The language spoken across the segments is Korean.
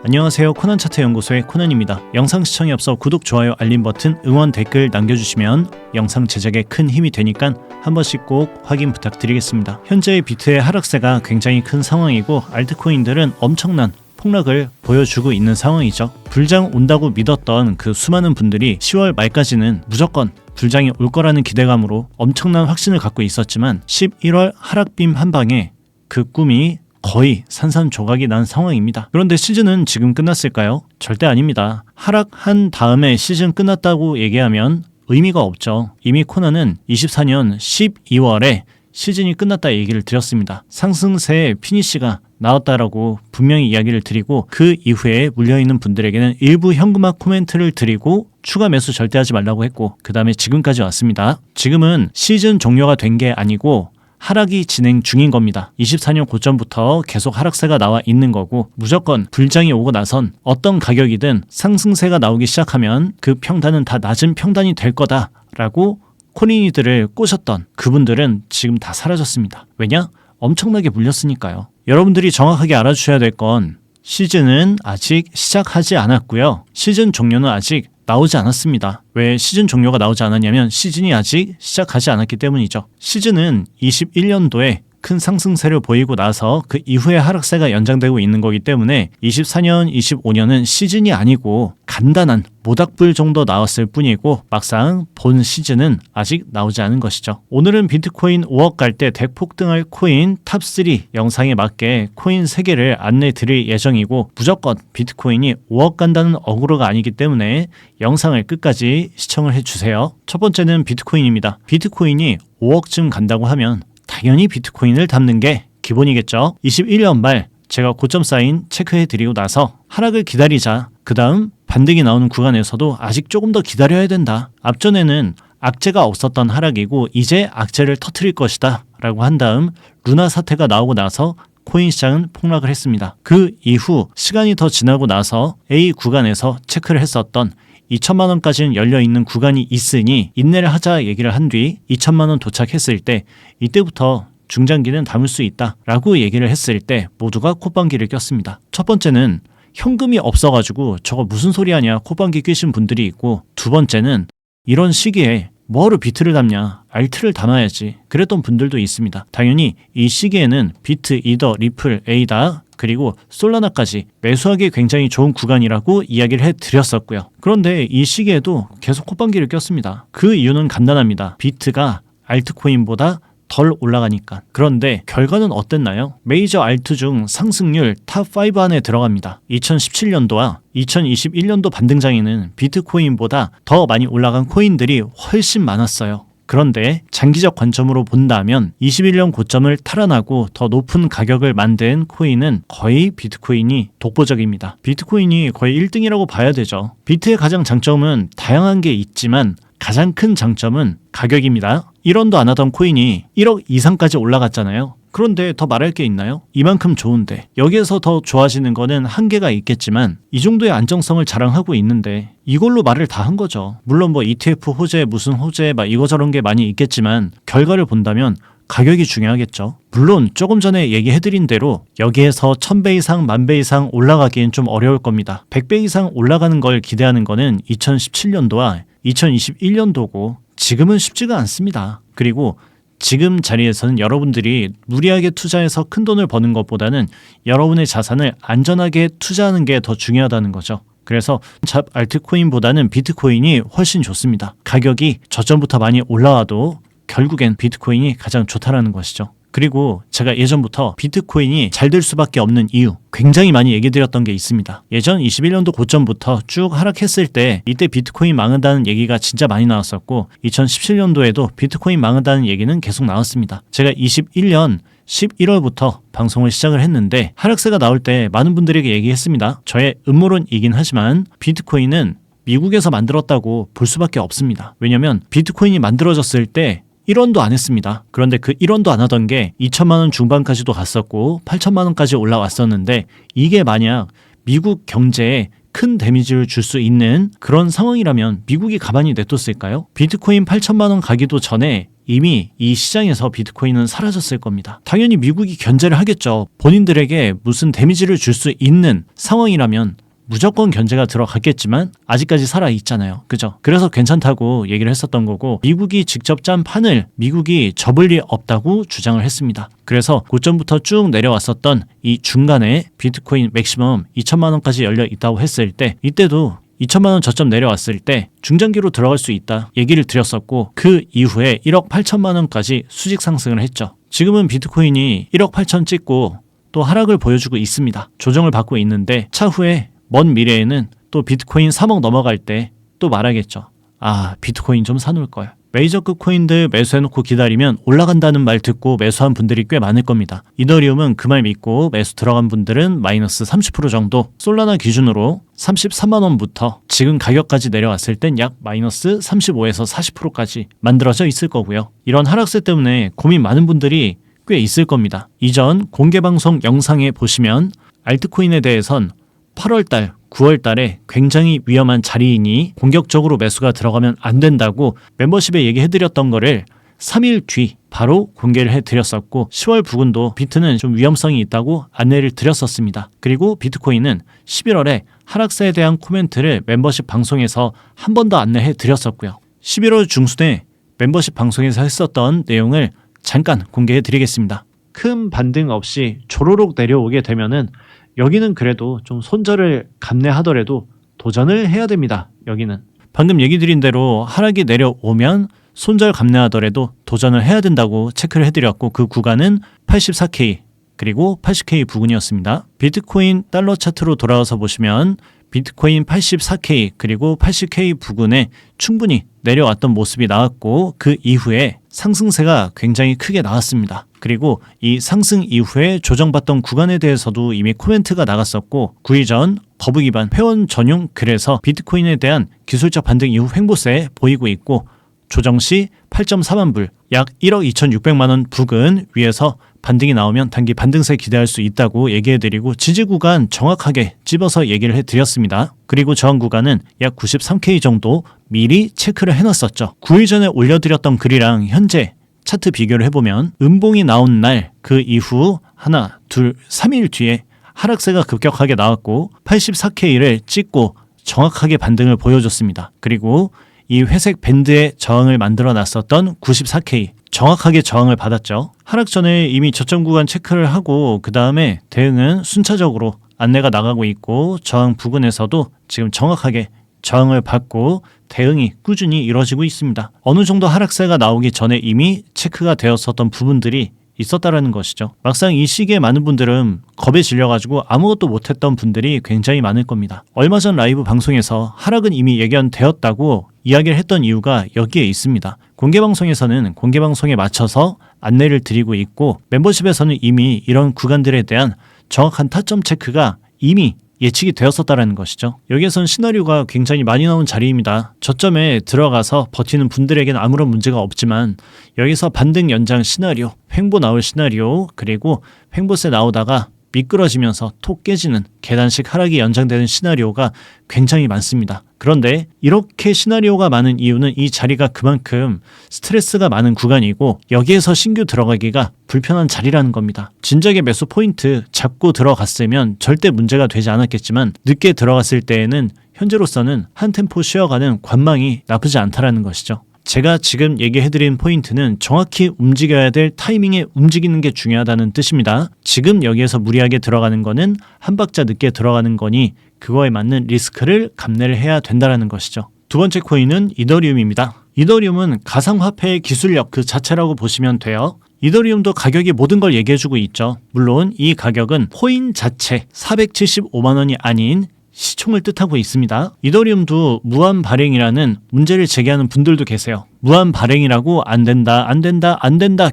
안녕하세요. 코난차트 연구소의 코난입니다. 영상 시청에 앞서 구독, 좋아요, 알림 버튼, 응원, 댓글 남겨주시면 영상 제작에 큰 힘이 되니까 한 번씩 꼭 확인 부탁드리겠습니다. 현재의 비트의 하락세가 굉장히 큰 상황이고 알트코인들은 엄청난 폭락을 보여주고 있는 상황이죠. 불장 온다고 믿었던 그 수많은 분들이 10월 말까지는 무조건 불장이 올 거라는 기대감으로 엄청난 확신을 갖고 있었지만 11월 하락빔 한 방에 그 꿈이 거의 산산조각이 난 상황입니다. 그런데 시즌은 지금 끝났을까요? 절대 아닙니다. 하락한 다음에 시즌 끝났다고 얘기하면 의미가 없죠. 이미 코난은 24년 12월에 시즌이 끝났다 얘기를 드렸습니다. 상승세의 피니시가 나왔다라고 분명히 이야기를 드리고 그 이후에 물려있는 분들에게는 일부 현금화 코멘트를 드리고 추가 매수 절대 하지 말라고 했고 그 다음에 지금까지 왔습니다. 지금은 시즌 종료가 된 게 아니고 하락이 진행 중인 겁니다. 24년 고점부터 계속 하락세가 나와 있는 거고 무조건 불장이 오고 나선 어떤 가격이든 상승세가 나오기 시작하면 그 평단은 다 낮은 평단이 될 거다라고 코린이들을 꼬셨던 그분들은 지금 다 사라졌습니다. 왜냐? 엄청나게 물렸으니까요. 여러분들이 정확하게 알아주셔야 될 건 시즌은 아직 시작하지 않았고요. 시즌 종료는 아직 나오지 않았습니다. 왜 시즌 종료가 나오지 않았냐면 시즌이 아직 시작하지 않았기 때문이죠. 시즌은 21년도에 큰 상승세를 보이고 나서 그 이후에 하락세가 연장되고 있는 거기 때문에 24년, 25년은 시즌이 아니고 간단한 모닥불 정도 나왔을 뿐이고 막상 본 시즌은 아직 나오지 않은 것이죠. 오늘은 비트코인 5억 갈 때 대폭등할 코인 탑3 영상에 맞게 코인 3개를 안내 드릴 예정이고 무조건 비트코인이 5억 간다는 어그로가 아니기 때문에 영상을 끝까지 시청을 해주세요. 첫 번째는 비트코인입니다. 비트코인이 5억쯤 간다고 하면 당연히 비트코인을 담는 게 기본이겠죠. 21년 말 제가 고점 사인 체크해드리고 나서 하락을 기다리자. 그 다음 반등이 나오는 구간에서도 아직 조금 더 기다려야 된다. 앞전에는 악재가 없었던 하락이고 이제 악재를 터뜨릴 것이다 라고 한 다음 루나 사태가 나오고 나서 코인 시장은 폭락을 했습니다. 그 이후 시간이 더 지나고 나서 A 구간에서 체크를 했었던 2천만 원까지는 열려있는 구간이 있으니 인내를 하자 얘기를 한 뒤 2천만 원 도착했을 때 이때부터 중장기는 담을 수 있다 라고 얘기를 했을 때 모두가 콧방귀를 꼈습니다. 첫 번째는 현금이 없어가지고 저거 무슨 소리 하냐 콧방귀 뀌신 분들이 있고 두 번째는 이런 시기에 뭐하러 비트를 담냐 알트를 담아야지 그랬던 분들도 있습니다. 당연히 이 시기에는 비트, 이더, 리플, 에이다 그리고 솔라나까지 매수하기 굉장히 좋은 구간이라고 이야기를 해드렸었고요. 그런데 이 시기에도 계속 콧방귀를 꼈습니다. 그 이유는 간단합니다. 비트가 알트코인보다 덜 올라가니까. 그런데 결과는 어땠나요? 메이저 알트 중 상승률 탑5 안에 들어갑니다. 2017년도와 2021년도 반등장에는 비트코인보다 더 많이 올라간 코인들이 훨씬 많았어요. 그런데 장기적 관점으로 본다면 21년 고점을 탈환하고 더 높은 가격을 만든 코인은 거의 비트코인이 독보적입니다. 비트코인이 거의 1등이라고 봐야 되죠. 비트의 가장 장점은 다양한 게 있지만 가장 큰 장점은 가격입니다. 1원도 안 하던 코인이 1억 이상까지 올라갔잖아요. 그런데 더 말할 게 있나요? 이만큼 좋은데 여기에서 더 좋아지는 거는 한계가 있겠지만 이 정도의 안정성을 자랑하고 있는데 이걸로 말을 다 한 거죠. 물론 뭐 ETF 호재 무슨 호재 막 이거저런 게 많이 있겠지만 결과를 본다면 가격이 중요하겠죠. 물론 조금 전에 얘기해드린 대로 여기에서 1000배 이상, 10,000배 이상 올라가기엔 좀 어려울 겁니다. 100배 이상 올라가는 걸 기대하는 거는 2017년도와 2021년도고 지금은 쉽지가 않습니다. 그리고 지금 자리에서는 여러분들이 무리하게 투자해서 큰 돈을 버는 것보다는 여러분의 자산을 안전하게 투자하는 게 더 중요하다는 거죠. 그래서 잡 알트코인보다는 비트코인이 훨씬 좋습니다. 가격이 저점부터 많이 올라와도 결국엔 비트코인이 가장 좋다라는 것이죠. 그리고 제가 예전부터 비트코인이 잘 될 수밖에 없는 이유 굉장히 많이 얘기 드렸던 게 있습니다. 예전 21년도 고점부터 쭉 하락했을 때 이때 비트코인 망한다는 얘기가 진짜 많이 나왔었고 2017년도에도 비트코인 망한다는 얘기는 계속 나왔습니다. 제가 21년 11월부터 방송을 시작을 했는데 하락세가 나올 때 많은 분들에게 얘기했습니다. 저의 음모론이긴 하지만 비트코인은 미국에서 만들었다고 볼 수밖에 없습니다. 왜냐면 비트코인이 만들어졌을 때 1원도 안 했습니다. 그런데 그 1원도 안 하던 게 2천만 원 중반까지도 갔었고 8천만 원까지 올라왔었는데 이게 만약 미국 경제에 큰 데미지를 줄 수 있는 그런 상황이라면 미국이 가만히 냅뒀을까요? 비트코인 8천만 원 가기도 전에 이미 이 시장에서 비트코인은 사라졌을 겁니다. 당연히 미국이 견제를 하겠죠. 본인들에게 무슨 데미지를 줄 수 있는 상황이라면 무조건 견제가 들어갔겠지만 아직까지 살아있잖아요. 그죠? 그래서 괜찮다고 얘기를 했었던 거고, 미국이 직접 짠 판을 미국이 접을 리 없다고 주장을 했습니다. 그래서 고점부터 쭉 내려왔었던 이 중간에 비트코인 맥시멈 2천만 원까지 열려 있다고 했을 때, 이때도 2천만 원 저점 내려왔을 때 중장기로 들어갈 수 있다 얘기를 드렸었고, 그 이후에 1억 8천만 원까지 수직 상승을 했죠. 지금은 비트코인이 1억 8천 찍고 또 하락을 보여주고 있습니다. 조정을 받고 있는데 차후에 먼 미래에는 또 비트코인 3억 넘어갈 때 또 말하겠죠. 아, 비트코인 좀 사놓을 거야. 메이저급 코인들 매수해놓고 기다리면 올라간다는 말 듣고 매수한 분들이 꽤 많을 겁니다. 이더리움은 그 말 믿고 매수 들어간 분들은 마이너스 30% 정도, 솔라나 기준으로 33만 원부터 지금 가격까지 내려왔을 땐 약 마이너스 35에서 40%까지 만들어져 있을 거고요. 이런 하락세 때문에 고민 많은 분들이 꽤 있을 겁니다. 이전 공개방송 영상에 보시면 알트코인에 대해선 8월달, 9월달에 굉장히 위험한 자리이니 공격적으로 매수가 들어가면 안 된다고 멤버십에 얘기해드렸던 거를 3일 뒤 바로 공개를 해드렸었고, 10월 부근도 비트는 좀 위험성이 있다고 안내를 드렸었습니다. 그리고 비트코인은 11월에 하락세에 대한 코멘트를 멤버십 방송에서 한 번 더 안내해드렸었고요. 11월 중순에 멤버십 방송에서 했었던 내용을 잠깐 공개해드리겠습니다. 큰 반등 없이 조로록 내려오게 되면은 여기는 그래도 좀 손절을 감내하더라도 도전을 해야 됩니다. 여기는 방금 얘기 드린 대로 하락이 내려오면 손절 감내하더라도 도전을 해야 된다고 체크를 해드렸고, 그 구간은 84K 그리고 80K 부근이었습니다. 비트코인 달러 차트로 돌아와서 보시면 비트코인 84K 그리고 80K 부근에 충분히 내려왔던 모습이 나왔고, 그 이후에 상승세가 굉장히 크게 나왔습니다. 그리고 이 상승 이후에 조정받던 구간에 대해서도 이미 코멘트가 나갔었고, 9일 전 버브 기반 회원 전용 글에서 비트코인에 대한 기술적 반등 이후 횡보세 보이고 있고, 조정 시 8.4만 불, 약 1억 2,600만 원 부근 위에서 반등이 나오면 단기 반등세 기대할 수 있다고 얘기해드리고, 지지 구간 정확하게 집어서 얘기를 해드렸습니다. 그리고 저항 구간은 약 93K 정도 미리 체크를 해놨었죠. 9일 전에 올려드렸던 글이랑 현재 차트 비교를 해보면 음봉이 나온 날 그 이후 하나, 둘, 3일 뒤에 하락세가 급격하게 나왔고 84K를 찍고 정확하게 반등을 보여줬습니다. 그리고 이 회색 밴드의 저항을 만들어 놨었던 94K 정확하게 저항을 받았죠. 하락 전에 이미 저점 구간 체크를 하고 그 다음에 대응은 순차적으로 안내가 나가고 있고, 저항 부근에서도 지금 정확하게 저항을 받고 대응이 꾸준히 이루어지고 있습니다. 어느 정도 하락세가 나오기 전에 이미 체크가 되었었던 부분들이 있었다라는 것이죠. 막상 이 시기에 많은 분들은 겁에 질려가지고 아무것도 못했던 분들이 굉장히 많을 겁니다. 얼마 전 라이브 방송에서 하락은 이미 예견되었다고 이야기를 했던 이유가 여기에 있습니다. 공개방송에서는 공개방송에 맞춰서 안내를 드리고 있고, 멤버십에서는 이미 이런 구간들에 대한 정확한 타점 체크가 이미 예측이 되었었다라는 것이죠. 여기에선 시나리오가 굉장히 많이 나온 자리입니다. 저점에 들어가서 버티는 분들에게는 아무런 문제가 없지만, 여기서 반등 연장 시나리오, 횡보 나올 시나리오, 그리고 횡보세 나오다가 미끄러지면서 톡 깨지는 계단식 하락이 연장되는 시나리오가 굉장히 많습니다. 그런데 이렇게 시나리오가 많은 이유는 이 자리가 그만큼 스트레스가 많은 구간이고, 여기에서 신규 들어가기가 불편한 자리라는 겁니다. 진작에 매수 포인트 잡고 들어갔으면 절대 문제가 되지 않았겠지만, 늦게 들어갔을 때에는 현재로서는 한 템포 쉬어가는 관망이 나쁘지 않다라는 것이죠. 제가 지금 얘기해드린 포인트는 정확히 움직여야 될 타이밍에 움직이는 게 중요하다는 뜻입니다. 지금 여기에서 무리하게 들어가는 거는 한 박자 늦게 들어가는 거니 그거에 맞는 리스크를 감내를 해야 된다는 것이죠. 두 번째 코인은 이더리움입니다. 이더리움은 가상화폐의 기술력 그 자체라고 보시면 돼요. 이더리움도 가격이 모든 걸 얘기해주고 있죠. 물론 이 가격은 코인 자체 475만 원이 아닌 시총을 뜻하고 있습니다. 이더리움도 무한 발행이라는 문제를 제기하는 분들도 계세요. 무한 발행이라고 안 된다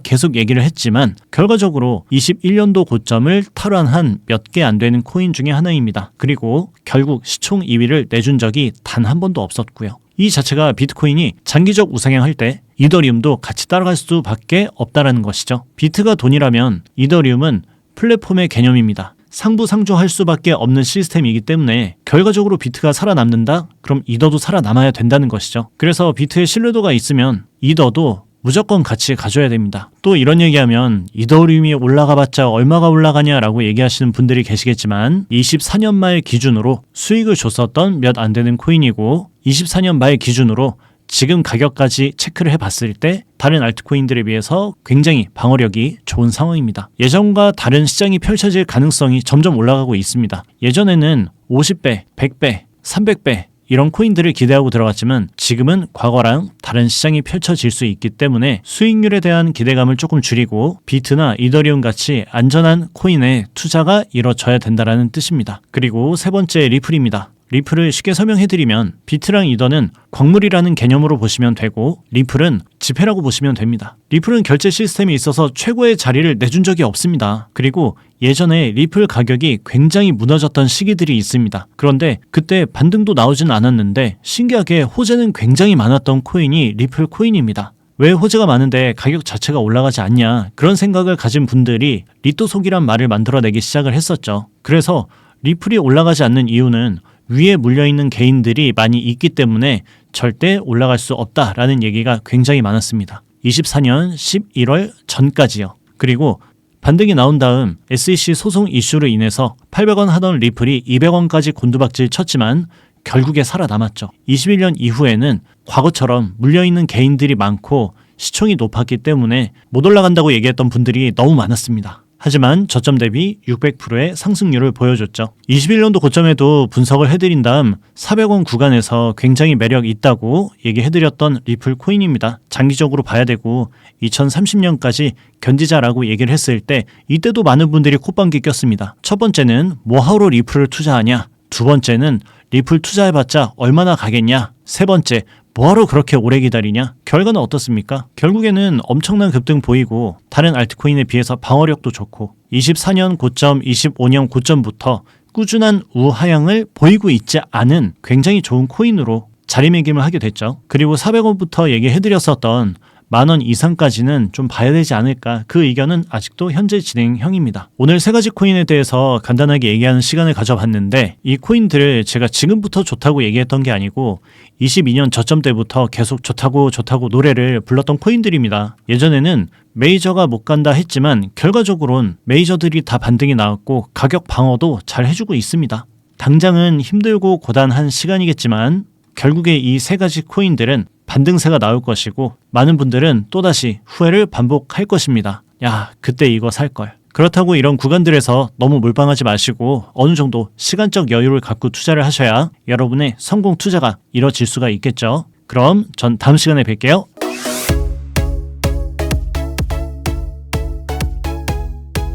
계속 얘기를 했지만, 결과적으로 21년도 고점을 탈환한 몇 개 안 되는 코인 중에 하나입니다. 그리고 결국 시총 2위를 내준 적이 단 한 번도 없었고요. 이 자체가 비트코인이 장기적 우상향할 때 이더리움도 같이 따라갈 수밖에 없다라는 것이죠. 비트가 돈이라면 이더리움은 플랫폼의 개념입니다. 상부상조할 수밖에 없는 시스템이기 때문에 결과적으로 비트가 살아남는다? 그럼 이더도 살아남아야 된다는 것이죠. 그래서 비트의 신뢰도가 있으면 이더도 무조건 같이 가져야 됩니다. 또 이런 얘기하면 이더리움이 올라가봤자 얼마가 올라가냐라고 얘기하시는 분들이 계시겠지만 24년 말 기준으로 수익을 줬었던 몇 안 되는 코인이고 24년 말 기준으로 지금 가격까지 체크를 해봤을 때 다른 알트코인들에 비해서 굉장히 방어력이 좋은 상황입니다. 예전과 다른 시장이 펼쳐질 가능성이 점점 올라가고 있습니다. 예전에는 50배, 100배, 300배 이런 코인들을 기대하고 들어갔지만 지금은 과거랑 다른 시장이 펼쳐질 수 있기 때문에 수익률에 대한 기대감을 조금 줄이고 비트나 이더리움 같이 안전한 코인에 투자가 이뤄져야 된다는 뜻입니다. 그리고 세 번째 리플입니다. 리플을 쉽게 설명해드리면 비트랑 이더는 광물이라는 개념으로 보시면 되고 리플은 지폐라고 보시면 됩니다. 리플은 결제 시스템에 있어서 최고의 자리를 내준 적이 없습니다. 그리고 예전에 리플 가격이 굉장히 무너졌던 시기들이 있습니다. 그런데 그때 반등도 나오진 않았는데 신기하게 호재는 굉장히 많았던 코인이 리플 코인입니다. 왜 호재가 많은데 가격 자체가 올라가지 않냐 그런 생각을 가진 분들이 리또속이란 말을 만들어내기 시작을 했었죠. 그래서 리플이 올라가지 않는 이유는 위에 물려있는 개인들이 많이 있기 때문에 절대 올라갈 수 없다라는 얘기가 굉장히 많았습니다. 24년 11월 전까지요. 그리고 반등이 나온 다음 SEC 소송 이슈로 인해서 800원 하던 리플이 200원까지 곤두박질 쳤지만 결국에 살아남았죠. 21년 이후에는 과거처럼 물려있는 개인들이 많고 시총이 높았기 때문에 못 올라간다고 얘기했던 분들이 너무 많았습니다. 하지만 저점 대비 600%의 상승률을 보여줬죠. 21년도 고점에도 분석을 해드린 다음 400원 구간에서 굉장히 매력 있다고 얘기해드렸던 리플 코인입니다. 장기적으로 봐야 되고 2030년까지 견디자라고 얘기를 했을 때 이때도 많은 분들이 콧방귀 꼈습니다. 첫 번째는 뭐하러 리플을 투자하냐? 두 번째는 리플 투자해봤자 얼마나 가겠냐? 세 번째, 뭐하러 그렇게 오래 기다리냐? 결과는 어떻습니까? 결국에는 엄청난 급등 보이고 다른 알트코인에 비해서 방어력도 좋고 24년 고점, 25년 고점부터 꾸준한 우하향을 보이고 있지 않은 굉장히 좋은 코인으로 자리매김을 하게 됐죠. 그리고 400원부터 얘기해드렸었던 10,000원 이상까지는 좀 봐야 되지 않을까 그 의견은 아직도 현재 진행형입니다. 오늘 세 가지 코인에 대해서 간단하게 얘기하는 시간을 가져봤는데 이 코인들을 제가 지금부터 좋다고 얘기했던 게 아니고 22년 저점 때부터 계속 좋다고 노래를 불렀던 코인들입니다. 예전에는 메이저가 못 간다 했지만 결과적으로는 메이저들이 다 반등이 나왔고 가격 방어도 잘 해주고 있습니다. 당장은 힘들고 고단한 시간이겠지만 결국에 이 세 가지 코인들은 반등세가 나올 것이고 많은 분들은 또다시 후회를 반복할 것입니다. 야, 그때 이거 살걸. 그렇다고 이런 구간들에서 너무 몰빵하지 마시고 어느 정도 시간적 여유를 갖고 투자를 하셔야 여러분의 성공 투자가 이뤄질 수가 있겠죠. 그럼 전 다음 시간에 뵐게요.